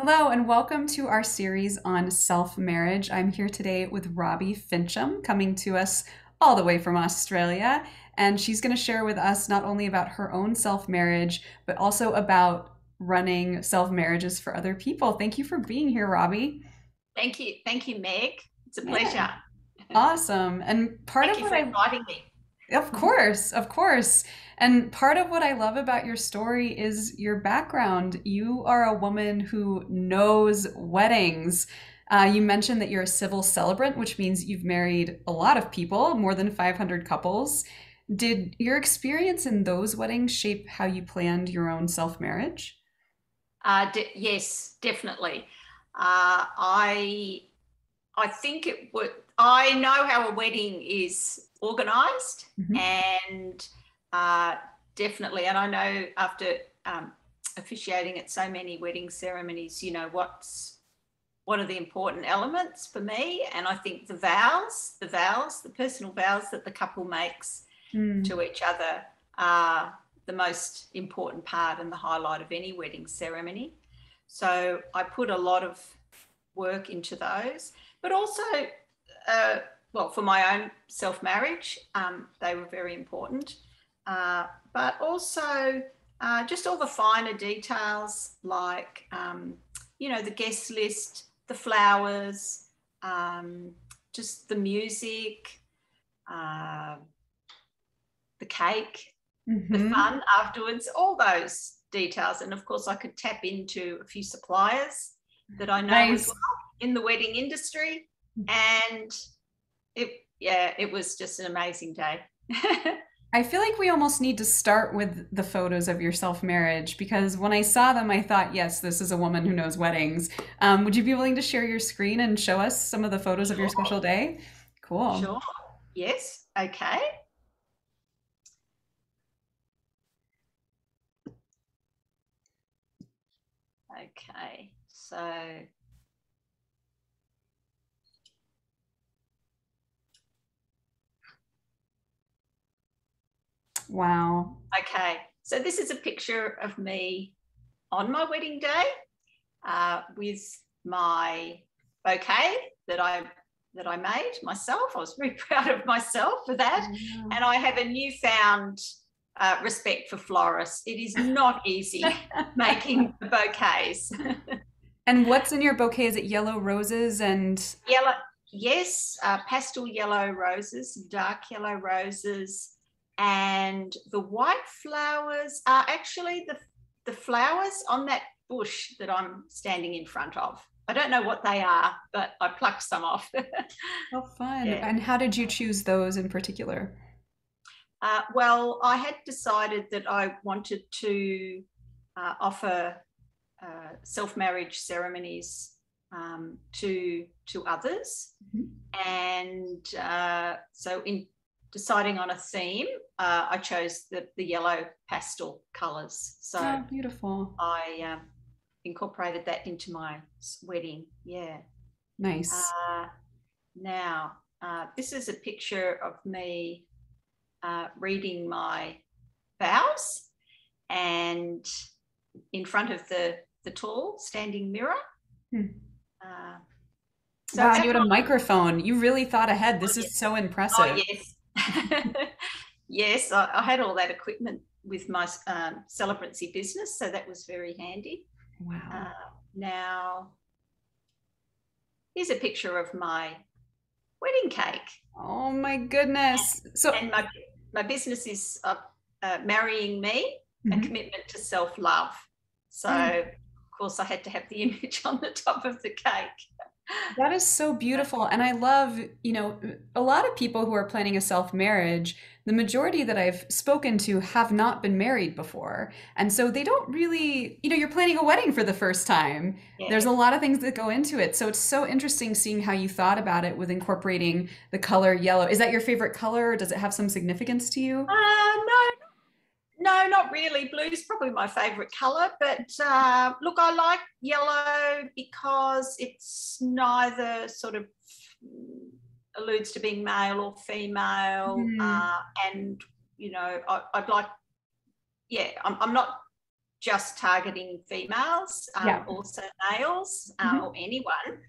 Hello, and welcome to our series on self-marriage. I'm here today with Robbie Fincham, coming to us all the way from Australia. And she's going to share with us not only about her own self-marriage, but also about running self-marriages for other people. Thank you for being here, Robbie. Thank you. Thank you, Meg. It's a Yeah, pleasure. awesome. And part Thank of you what for I inviting me. Of course, of course. And part of what I love about your story is your background. You are a woman who knows weddings. You mentioned that you're a civil celebrant, which means you've married a lot of people, more than 500 couples. Did your experience in those weddings shape how you planned your own self-marriage? Yes, definitely. I think it would. I know how a wedding is organised, Mhm. and uh, definitely. And I know after officiating at so many wedding ceremonies, what are the important elements for me. And I think the personal vows that the couple makes Mm. to each other are the most important part and the highlight of any wedding ceremony. So I put a lot of work into those, but also, uh, well, for my own self marriage, they were very important. But also, just all the finer details like, the guest list, the flowers, um, just the music, uh, the cake, the Hmm. fun afterwards, all those details. And of course, I could tap into a few suppliers that I know as well Nice. in the wedding industry. And it was just an amazing day. I feel like we almost need to start with the photos of your self-marriage because when I saw them, I thought, yes, this is a woman who knows weddings. Would you be willing to share your screen and show us some of the photos of your Sure, special day? Cool. sure. Yes, okay. Okay, so, Wow. okay. So this is a picture of me on my wedding day with my bouquet that I made myself. I was very proud of myself for that, Wow. and I have a newfound respect for florists. It is not easy making bouquets. And what's in your bouquet? Is it yellow roses and Yellow, yes, pastel yellow roses, dark yellow roses, and the white flowers are actually the flowers on that bush that I'm standing in front of. I don't know what they are, but I plucked some off. how fun. Yeah. And how did you choose those in particular? Well, I had decided that I wanted to offer self-marriage ceremonies to others. Mhm. And so in deciding on a theme, I chose the yellow pastel colours. So Oh, beautiful. I incorporated that into my wedding. Yeah. Nice. Uh, Now, this is a picture of me reading my vows and in front of the tall standing mirror. Hmm. Uh, so Wow, and at you had my, a microphone. You really thought ahead. oh, This yeah. is so Oh, impressive. yes. Yes, I had all that equipment with my celebrancy business, so that was very handy. Uh, Wow. Now, here's a picture of my wedding cake, Oh my goodness. So, and my business is marrying me, a mhm. commitment to self love. So, of course, I had to have the image on the top of the cake. That is so beautiful. And I love, a lot of people who are planning a self-marriage, the majority that I've spoken to have not been married before. And so they don't really, you're planning a wedding for the first time. There's Yeah. a lot of things that go into it. So it's so interesting seeing how you thought about it with incorporating the color yellow. Is that your favorite color or does it have some significance to you? No, no, not really. Blue's probably my favourite colour, but look, I like yellow because it's neither sort of alludes to being male or female, Hmm. and I'd like, yeah, I'm not just targeting females, Yeah. also males, or Hmm. anyone.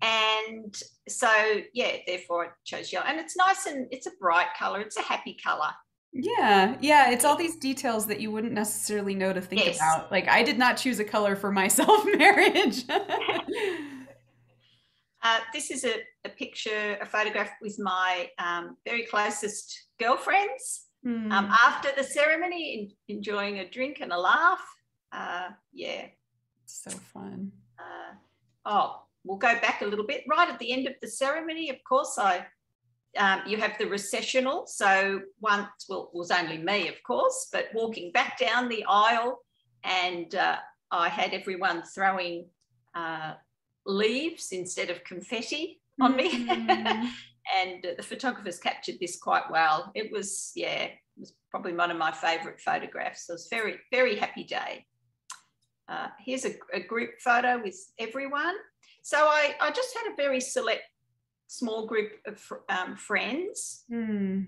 And so, yeah, therefore I chose yellow. And it's nice, and it's a bright color. It's a happy color. Yeah, yeah, it's all Yeah. these details that you wouldn't necessarily know to think Yes. about. Like, I did not choose a color for my self-marriage. This is a picture, a photograph with my very closest girlfriends Hmm, after the ceremony, enjoying a drink and a laugh. Yeah. so fun. Oh, we'll go back a little bit. Right at the end of the ceremony, of course, you have the recessional. So once, well, it was only me, of course, but walking back down the aisle, and I had everyone throwing leaves instead of confetti on me. Hmm. And the photographers captured this quite well. It was, yeah, it was probably one of my favourite photographs. So it was a very, very happy day. Here's a group photo with everyone. So I just had a very select, small group of friends. Hmm.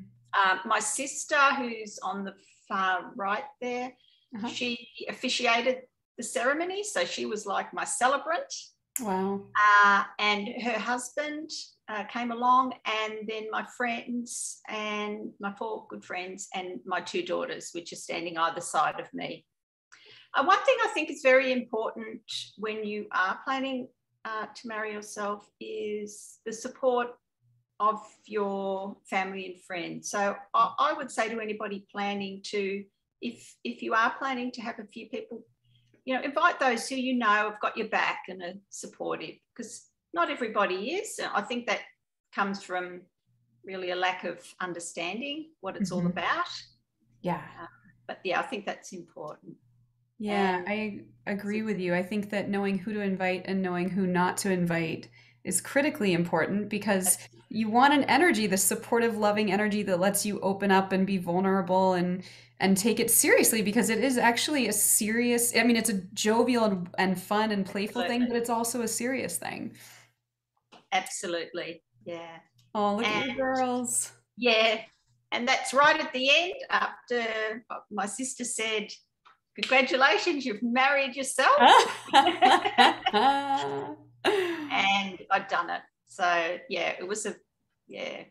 My sister, who's on the far right there, Uh-huh. she officiated the ceremony. So she was like my celebrant. Wow. And her husband came along, and then my friends, and my 4 good friends, and my 2 daughters, which are standing either side of me. One thing I think is very important when you are planning to marry yourself is the support of your family and friends. So I would say to anybody planning to, if you are planning to have a few people, invite those who you know have got your back and are supportive, because not everybody is. I think that comes from really a lack of understanding what it's all Hmm. about. Yeah. But yeah, I think that's important. Yeah, And I agree with you. I think that knowing who to invite and knowing who not to invite is critically important because that's you want an energy, the supportive, loving energy that lets you open up and be vulnerable and take it seriously because it is actually a serious, I mean, it's a jovial and fun and playful thing, absolutely, but it's also a serious thing. absolutely, yeah. Oh, look at And your girls. yeah, and that's right at the end, after my sister said, "Congratulations, you've married yourself." And I'd done it. So yeah, it was a, yeah,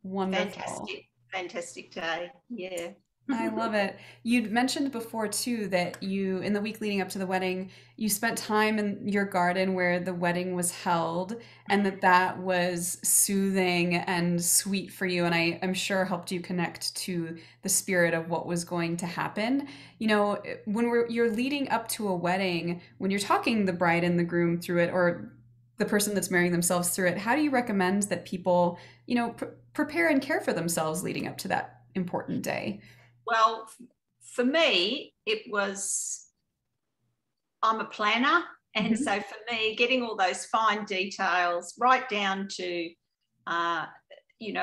Wonderful. fantastic, fantastic day. Yeah. I love it. You'd mentioned before too that you, in the week leading up to the wedding, you spent time in your garden where the wedding was held, and that was soothing and sweet for you, and I'm sure helped you connect to the spirit of what was going to happen. You know, when you're leading up to a wedding, when you're talking the bride and the groom through it, or the person that's marrying themselves through it, how do you recommend that people, prepare and care for themselves leading up to that important day? Well, for me, it was, I'm a planner. And Mhm. so for me, getting all those fine details right down to, uh,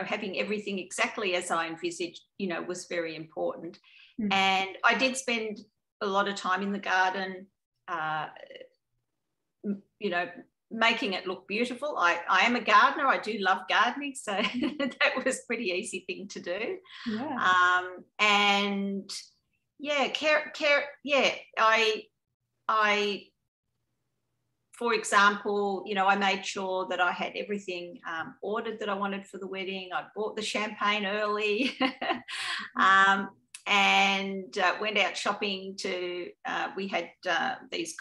having everything exactly as I envisaged, was very important. Mm. And I did spend a lot of time in the garden, uh, you know, making it look beautiful. I am a gardener. I do love gardening. So that was a pretty easy thing to do. Yeah. And yeah, yeah, I, for example, I made sure that I had everything ordered that I wanted for the wedding. I bought the champagne early. um, and went out shopping we had these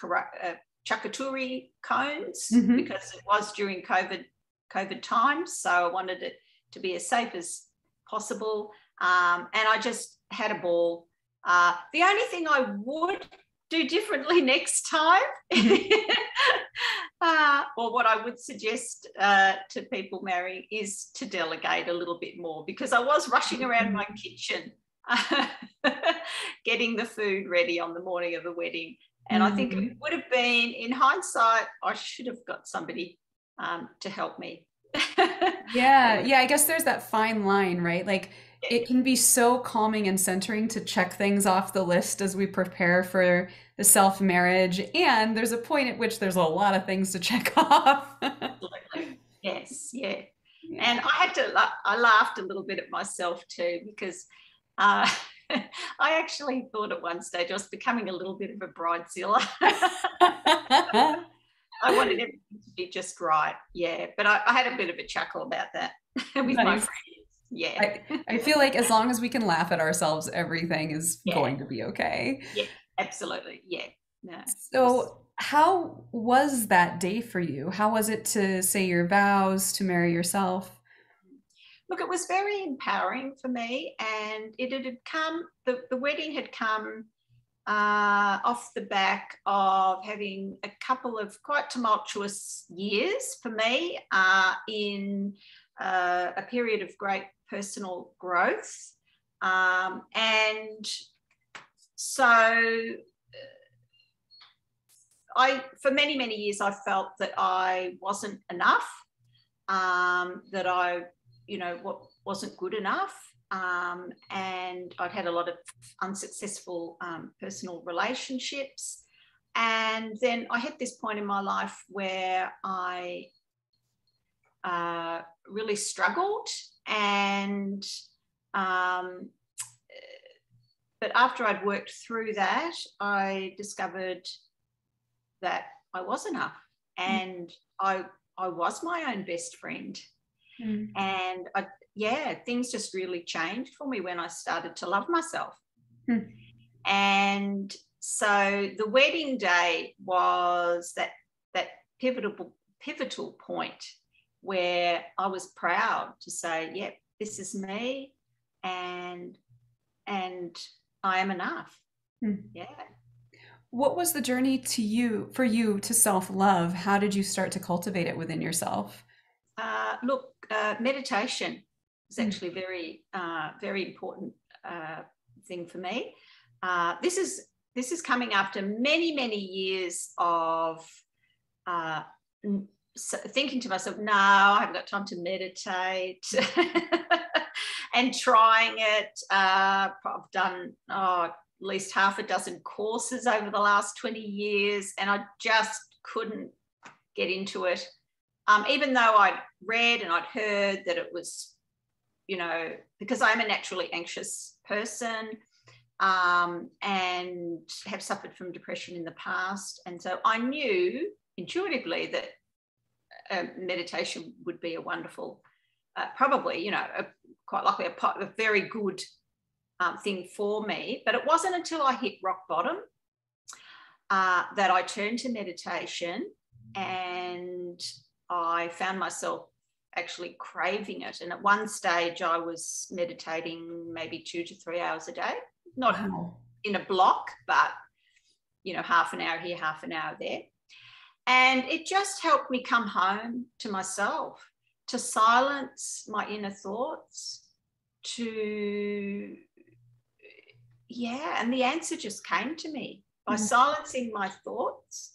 charcuterie cones Hmm. because it was during COVID times. So I wanted it to be as safe as possible. And I just had a ball. The only thing I would do differently next time, Hmm. or what I would suggest to people marrying, is to delegate a little bit more, because I was rushing around my kitchen getting the food ready on the morning of the wedding. And I think it Hmm. would have been, in hindsight, I should have got somebody to help me. Yeah, yeah, I guess there's that fine line, right? Like it can be so calming and centering to check things off the list as we prepare for the self-marriage, and there's a point at which there's a lot of things to check off. Absolutely. Yes, yeah. Yeah. And I laughed a little bit at myself too, because uh, I actually thought at one stage I was becoming a little bit of a bridezilla. I wanted everything to be just right. Yeah. But I had a bit of a chuckle about that with my Nice. friends. Yeah. I feel like as long as we can laugh at ourselves, everything is Yeah. going to be okay. Yeah. Absolutely. Yeah. No, it was. So, how was that day for you? How was it to say your vows, to marry yourself? Look, it was very empowering for me, and it had come. The wedding had come off the back of having a couple of quite tumultuous years for me in a period of great personal growth. And so for many, many years, I felt that I wasn't enough, that I, wasn't good enough. And I'd had a lot of unsuccessful personal relationships. And then I had this point in my life where I really struggled. And but after I'd worked through that, I discovered that I was enough, and I was my own best friend. And things just really changed for me when I started to love myself. And so the wedding day was that pivotal point where I was proud to say, yep, this is me, and I am enough. Yeah. What was the journey for you to self-love? How did you start to cultivate it within yourself? Meditation is actually very, very important thing for me. This is coming after many, many years of thinking to myself, no, I haven't got time to meditate, and trying it. I've done at least half a dozen courses over the last 20 years, and I just couldn't get into it. Even though I'd read and I'd heard that it was, because I'm a naturally anxious person, and have suffered from depression in the past. And so I knew intuitively that meditation would be a wonderful, probably, quite likely a very good thing for me. But it wasn't until I hit rock bottom that I turned to meditation, and I found myself actually craving it. And at one stage I was meditating maybe 2 to 3 hours a day, not in a block, but, half an hour here, half an hour there. And it just helped me come home to myself, to silence my inner thoughts, and the answer just came to me. By silencing my thoughts,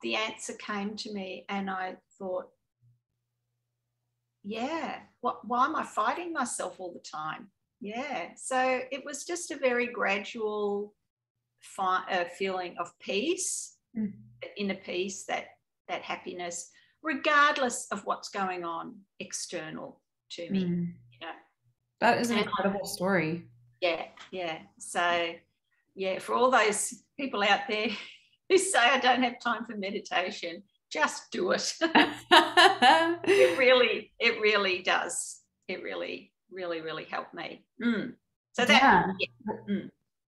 the answer came to me, and I thought, why am I fighting myself all the time? So it was just a very gradual feeling of peace, inner peace, that happiness, regardless of what's going on external to me. That is an incredible story. So for all those people out there who say I don't have time for meditation, just do it. It really does. It really, really, really helped me. So that.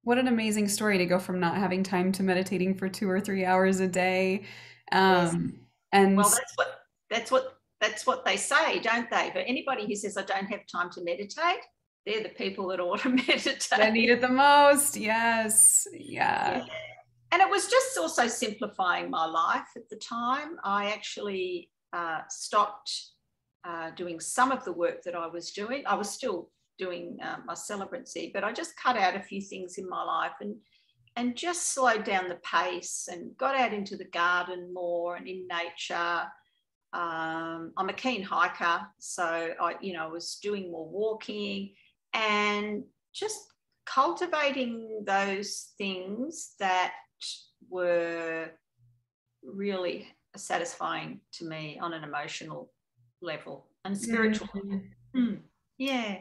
What an amazing story to go from not having time to meditating for 2 or 3 hours a day. And well, that's what they say, don't they? But anybody who says I don't have time to meditate, they're the people that ought to meditate. That need it the most. Yes. Yeah. And it was just also simplifying my life at the time. I actually stopped doing some of the work that I was doing. I was still doing my celebrancy, but I just cut out a few things in my life and just slowed down the pace and got out into the garden more and in nature. I'm a keen hiker, so I was doing more walking and just cultivating those things that were really satisfying to me on an emotional level and spiritual level. Yeah.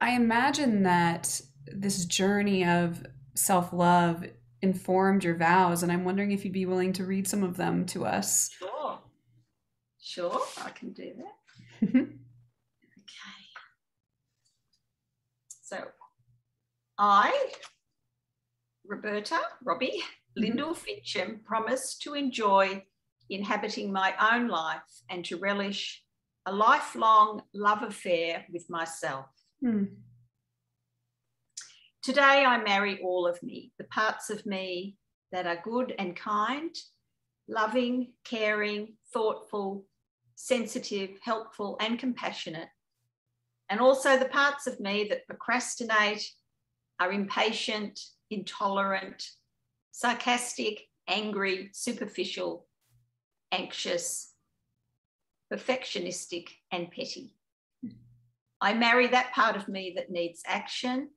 I imagine that this journey of self-love informed your vows, and I'm wondering if you'd be willing to read some of them to us. Sure. Sure, I can do that. Okay. So I, Robbie, Lyndall Fincham, promise to enjoy inhabiting my own life and to relish a lifelong love affair with myself. Today I marry all of me, the parts of me that are good and kind, loving, caring, thoughtful, sensitive, helpful, and compassionate. And also the parts of me that procrastinate, are impatient, intolerant, sarcastic, angry, superficial, anxious, perfectionistic, and petty. I marry that part of me that needs action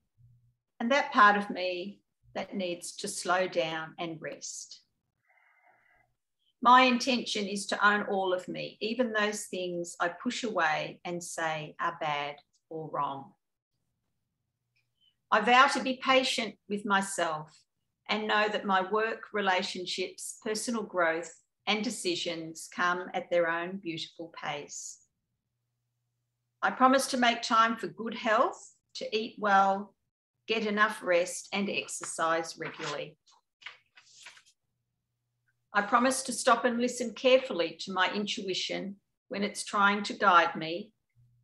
and that part of me that needs to slow down and rest. My intention is to own all of me, even those things I push away and say are bad or wrong. I vow to be patient with myself and know that my work, relationships, personal growth, and decisions come at their own beautiful pace. I promise to make time for good health, to eat well, get enough rest, and exercise regularly. I promise to stop and listen carefully to my intuition when it's trying to guide me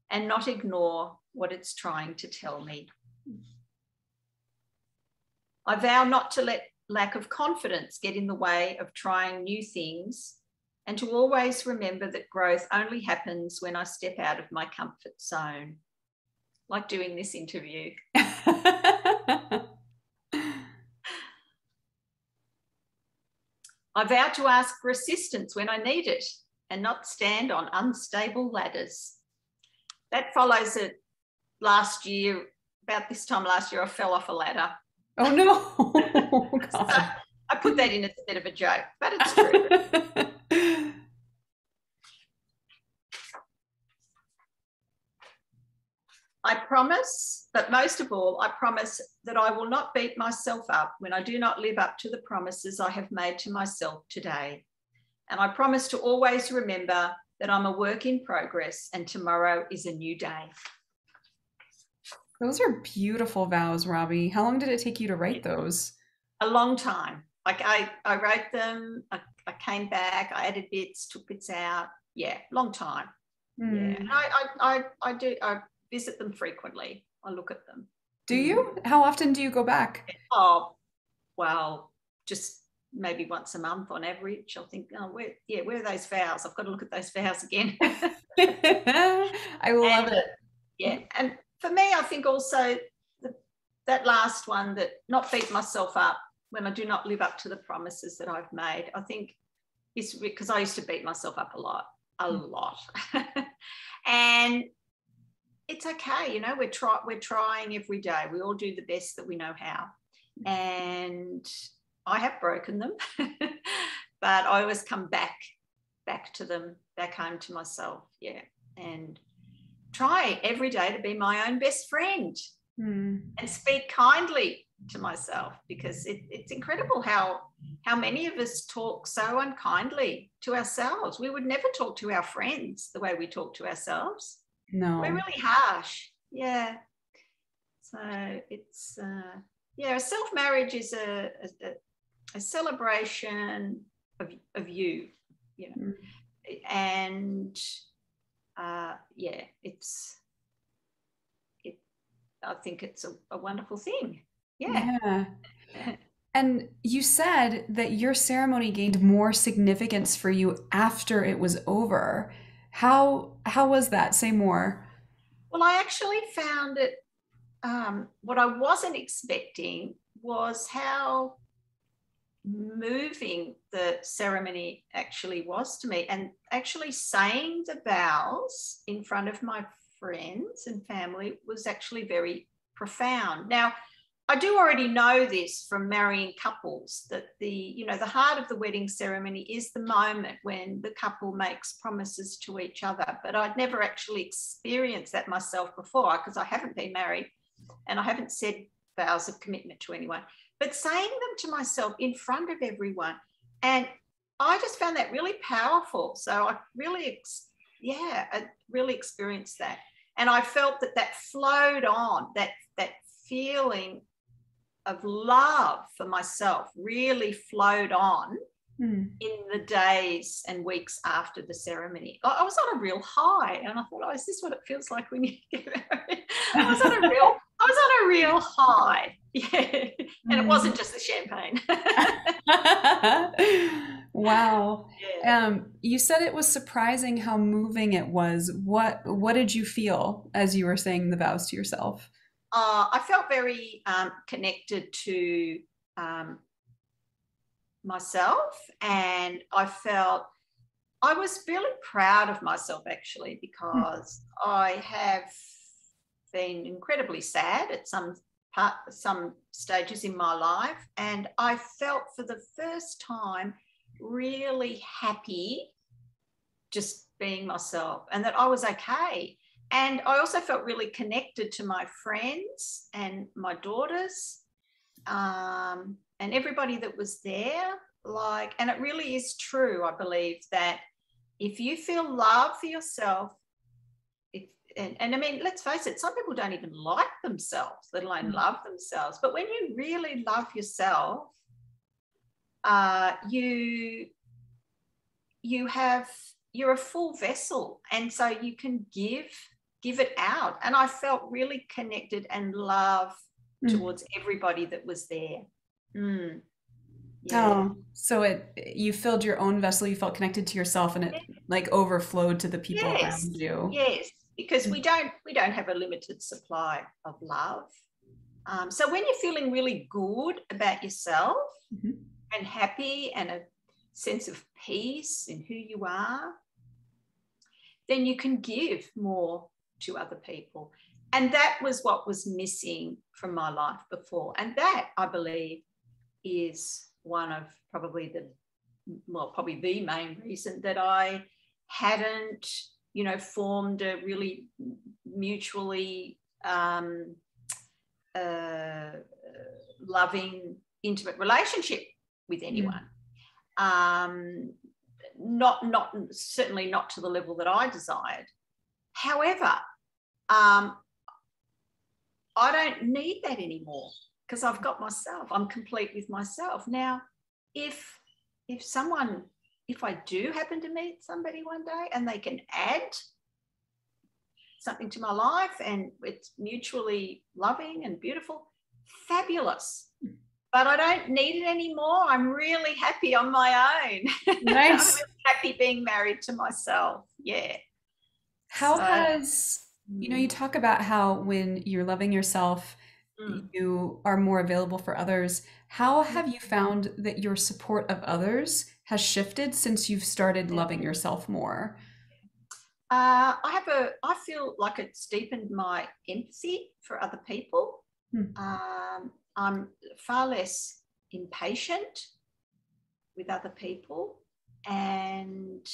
and not ignore what it's trying to tell me. I vow not to let lack of confidence get in the way of trying new things and to always remember that growth only happens when I step out of my comfort zone, like doing this interview. I vow to ask for assistance when I need it and not stand on unstable ladders. That follows it last year, about this time last year, I fell off a ladder. Oh no. God. So I put that in as a bit of a joke, but it's true. I promise, but most of all, I promise that I will not beat myself up when I do not live up to the promises I have made to myself today. And I promise to always remember that I'm a work in progress and tomorrow is a new day. Those are beautiful vows, Robbie. How long did it take you to write those? A long time. Like I wrote them, I came back, I added bits, took bits out. Yeah, long time. Yeah. And I visit them frequently. I look at them. Do you? How often do you go back? Oh, well, just maybe once a month on average. I'll think, oh, where are those vows? I've got to look at those vows again. I love it. Yeah, and for me, I think also that last one, that not beat myself up when I do not live up to the promises that I've made, I think is because I used to beat myself up a lot. And it's okay, you know, we're trying every day. We all do the best that we know how. And I have broken them, but I always come back to them, back home to myself. Yeah. And try every day to be my own best friend and speak kindly to myself, because it's incredible how many of us talk so unkindly to ourselves. We would never talk to our friends the way we talk to ourselves. No. We're really harsh. Yeah. So it's, a self-marriage is a celebration of you, you know, and I think it's a wonderful thing. Yeah. And you said that your ceremony gained more significance for you after it was over. How was that? Say more. Well, I actually found it, what I wasn't expecting was how moving the ceremony actually was to me, and actually saying the vows in front of my friends and family was actually very profound. Now, I do already know this from marrying couples, that the heart of the wedding ceremony is the moment when the couple makes promises to each other. But I'd never actually experienced that myself before, because I haven't been married and I haven't said vows of commitment to anyone, but saying them to myself in front of everyone. And I just found that really powerful. So I really, I really experienced that. And I felt that that flowed on, that feeling of love for myself really flowed on in the days and weeks after the ceremony. I was on a real high, and I thought, oh, is this what it feels like when you get married? I was on a real high. Yeah. And it wasn't just the champagne. Wow. Yeah. You said it was surprising how moving it was. What did you feel as you were saying the vows to yourself? I felt very connected to myself, and I was really proud of myself, actually, because I have been incredibly sad at some stages in my life, and I felt for the first time really happy just being myself, and that I was okay. And I also felt really connected to my friends and my daughters, and everybody that was there. And it really is true, I believe, that if you feel love for yourself, and I mean, let's face it, some people don't even like themselves, let alone love themselves. But when you really love yourself, you're a full vessel, and so you can give it out. And I felt really connected and love towards everybody that was there. Yeah. Oh, so you filled your own vessel, you felt connected to yourself, and it like overflowed to the people Yes, around you. yes, because we don't have a limited supply of love. So when you're feeling really good about yourself and happy and a sense of peace in who you are, then you can give more to other people. And that was what was missing from my life before. And that, I believe, is one of probably the main reason that I hadn't, formed a really mutually loving, intimate relationship with anyone. Certainly not to the level that I desired. However, I don't need that anymore, because I've got myself. I'm complete with myself. Now, if I do happen to meet somebody one day and they can add something to my life and it's mutually loving and beautiful, fabulous. But I don't need it anymore. I'm really happy on my own. Nice. I'm really happy being married to myself. Yeah. How has, you talk about how when you're loving yourself, you are more available for others. How have you found that your support of others has shifted since you've started loving yourself more? I feel like it's deepened my empathy for other people. I'm far less impatient with other people, and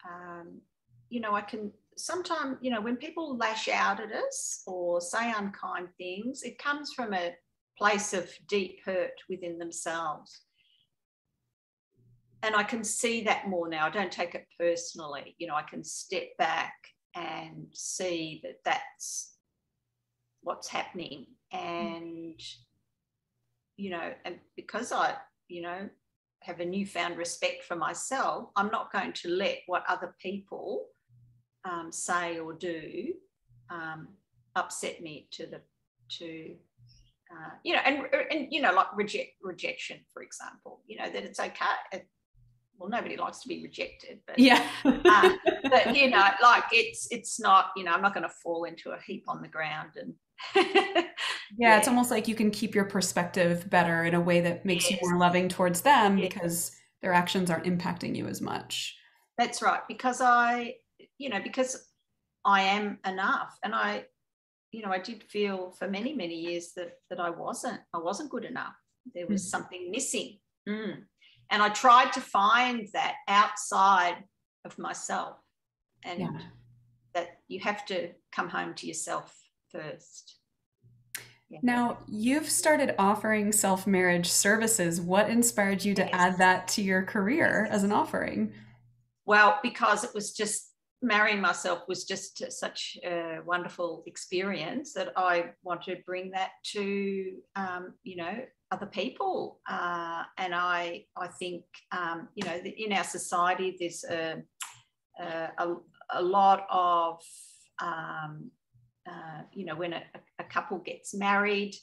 I can sometimes, when people lash out at us or say unkind things, it comes from a place of deep hurt within themselves. And I can see that more now. I don't take it personally. I can step back and see that that's what's happening. And, and because I, have a newfound respect for myself, I'm not going to let what other people say or do upset me like rejection, for example, that it's okay. Well, nobody likes to be rejected, but yeah. But it's not, I'm not going to fall into a heap on the ground and yeah, it's almost like you can keep your perspective better in a way that makes you more loving towards them because their actions aren't impacting you as much. That's right, because because I am enough, and I did feel for many, many years that I wasn't good enough. There was something missing. And I tried to find that outside of myself, and that you have to come home to yourself first. Yeah. Now, you've started offering self-marriage services. What inspired you to add Yes. that to your career Yes. as an offering? Well, because it was just marrying myself was just such a wonderful experience that I want to bring that to, other people. And I think, in our society, there's a, a lot of, when a couple gets married,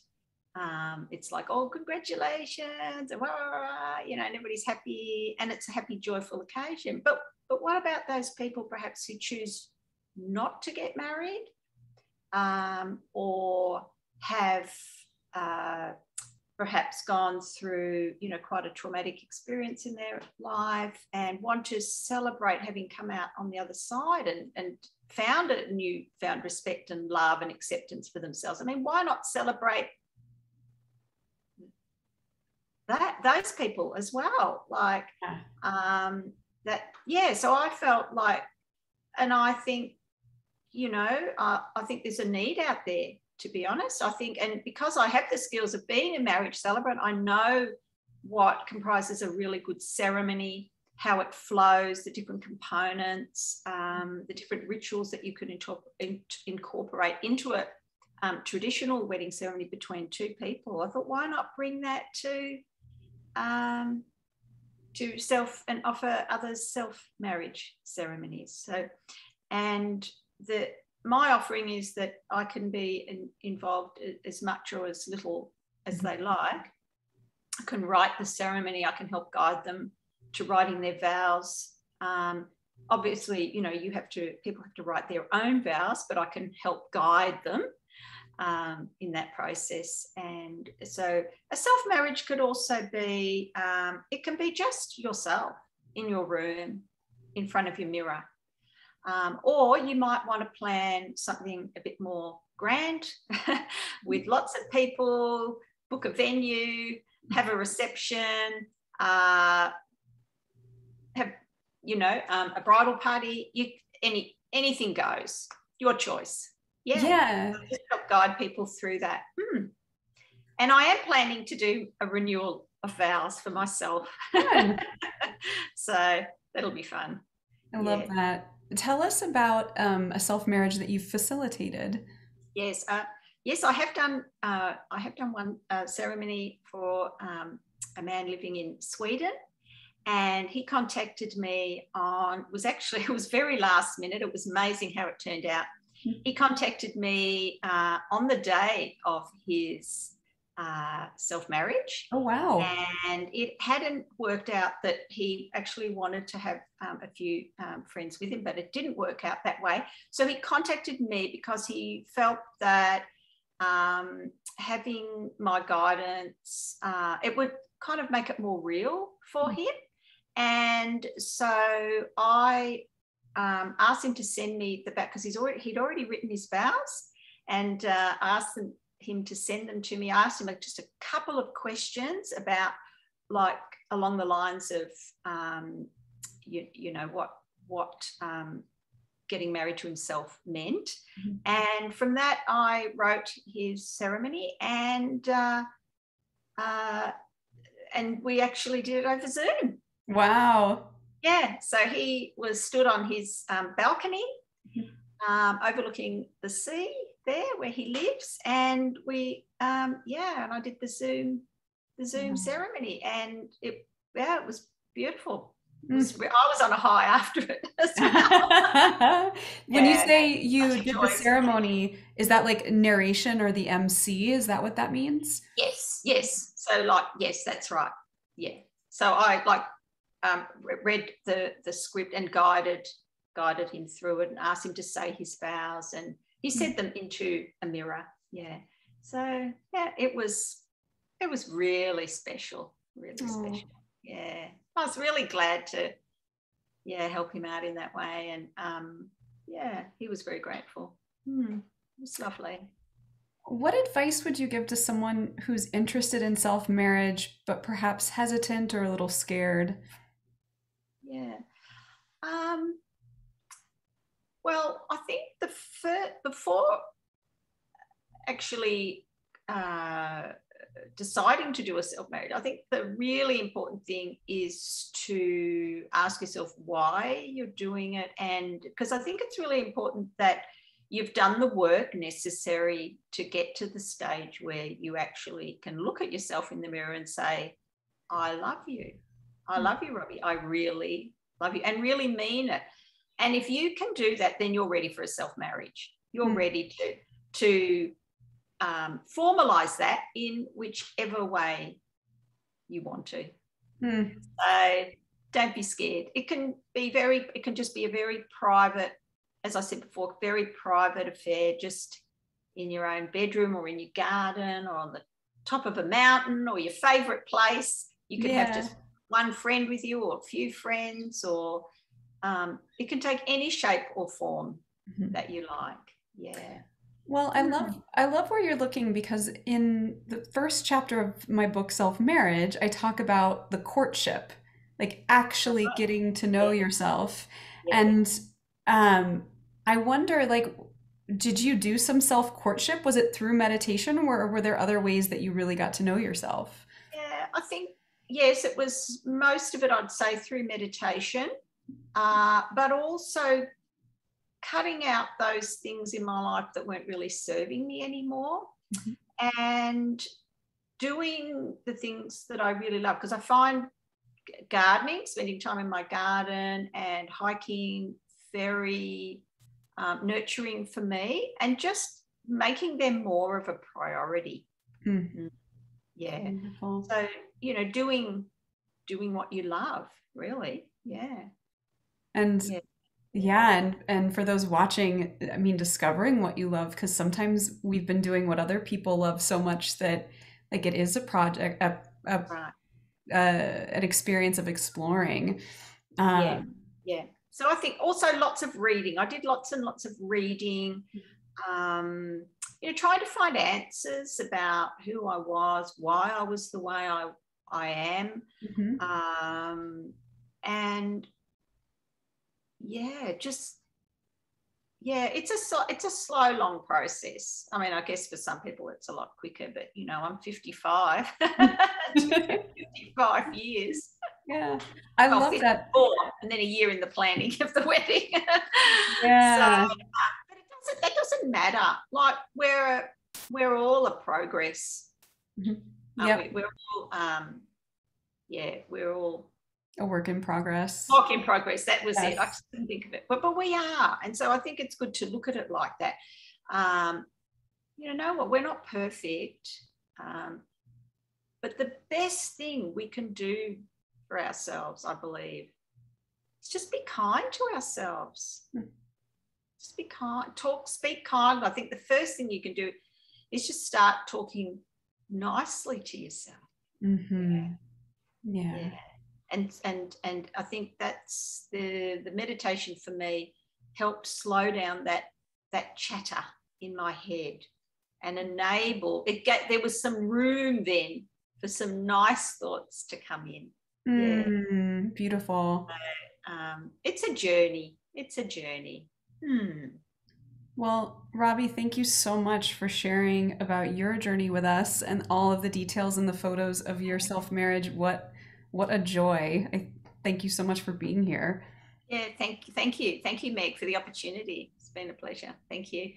it's like, oh, congratulations, and and everybody's happy, and it's a happy, joyful occasion. But what about those people perhaps who choose not to get married, or have uh, perhaps gone through, quite a traumatic experience in their life and want to celebrate having come out on the other side and found a newfound respect and love and acceptance for themselves? I mean, why not celebrate those people as well? Like, so I felt like, and I think, I think there's a need out there, to be honest. I think, and because I have the skills of being a marriage celebrant, I know what comprises a really good ceremony, how it flows, the different components, the different rituals that you can incorporate into a traditional wedding ceremony between two people. I thought, why not bring that to self and offer others self-marriage ceremonies? So, and my offering is that I can be involved as much or as little as they like. I can write the ceremony. I can help guide them to writing their vows. Obviously, people have to write their own vows, but I can help guide them in that process. And so a self-marriage could also be, it can be just yourself in your room in front of your mirror. Or you might want to plan something a bit more grand with lots of people, book a venue, have a reception, have, a bridal party. Anything goes, your choice. Yeah. Yeah. Just help guide people through that. And I am planning to do a renewal of vows for myself. So that'll be fun. I love that. Tell us about a self-marriage that you've facilitated. Yes, I have done. I have done one ceremony for a man living in Sweden, and he contacted me it was very last minute. It was amazing how it turned out. He contacted me on the day of his self-marriage. Oh, wow. And it hadn't worked out that he actually wanted to have a few friends with him, but it didn't work out that way. So he contacted me because he felt that having my guidance, it would kind of make it more real for him. And so I asked him to send me the back, because he'd already written his vows, and asked him to send them to me. I asked him just a couple of questions about, like, along the lines of, what getting married to himself meant. And from that, I wrote his ceremony, and we actually did it over Zoom. Wow. Yeah, so he was stood on his balcony, overlooking the sea there where he lives, and we, and I did the Zoom ceremony, and it was beautiful. I was on a high after it as well. When you say you did the ceremony, is that like narration or the MC? Is that what that means? Yes. So, yes, that's right. Yeah. So I read the script and guided him through it, and asked him to say his vows, and he said them into a mirror. Yeah. So it was really special. Really special. Yeah. I was really glad to help him out in that way, and he was very grateful. It was lovely. What advice would you give to someone who's interested in self-marriage but perhaps hesitant or a little scared? Yeah. Well, I think before actually uh, deciding to do a self-marriage, I think the really important thing is to ask yourself why you're doing it. And because I think it's really important that you've done the work necessary to get to the stage where you actually can look at yourself in the mirror and say, I love you. I love you, Robbie. I really love you, and really mean it. And if you can do that, then you're ready for a self-marriage. You're ready to formalize that in whichever way you want to. So don't be scared. It can just be a very private, as I said before, very private affair, just in your own bedroom or in your garden or on the top of a mountain or your favorite place. You can have just one friend with you or a few friends, or it can take any shape or form that you like. Yeah. Well, I love where you're looking, because in the first chapter of my book, Self-Marriage, I talk about the courtship, like actually getting to know yourself. Yeah. And I wonder, like, did you do some self-courtship? Was it through meditation, or were there other ways that you really got to know yourself? Yeah, I think, yes, it was most of it, I'd say, through meditation, but also cutting out those things in my life that weren't really serving me anymore, and doing the things that I really love. Because I find gardening, spending time in my garden and hiking, very nurturing for me, and just making them more of a priority. Yeah. Wonderful. So, doing what you love, really. Yeah. And Yeah. yeah, and for those watching, I mean, discovering what you love, because sometimes we've been doing what other people love so much that, like, it is a project, Right. an experience of exploring. Yeah. Yeah. So I think also lots of reading. I did lots and lots of reading, trying to find answers about who I was, why I was the way I am. And yeah, it's a slow, long process. I mean, I guess for some people it's a lot quicker, but I'm 55. It took me 55 years. Yeah, I Well, love that. 54, and then a year in the planning of the wedding. Yeah. So, but that doesn't matter. Like, we're all a progress. Yeah, We're all we're all a work in progress. work in progress. That was it. I Yes. just didn't think of it, but we are, and so I think it's good to look at it like that. Know what, we're not perfect, but the best thing we can do for ourselves, I believe, is just be kind to ourselves. Just be kind. Speak kind. I think the first thing you can do is just start talking nicely to yourself. Yeah. And I think that's the meditation for me helped slow down that chatter in my head and enable it. There was some room then for some nice thoughts to come in. Beautiful. It's a journey. Well, Robbie, thank you so much for sharing about your journey with us and all of the details and the photos of your self-marriage. What a joy. I thank you so much for being here. Yeah, thank you, Meg, for the opportunity. It's been a pleasure. Thank you.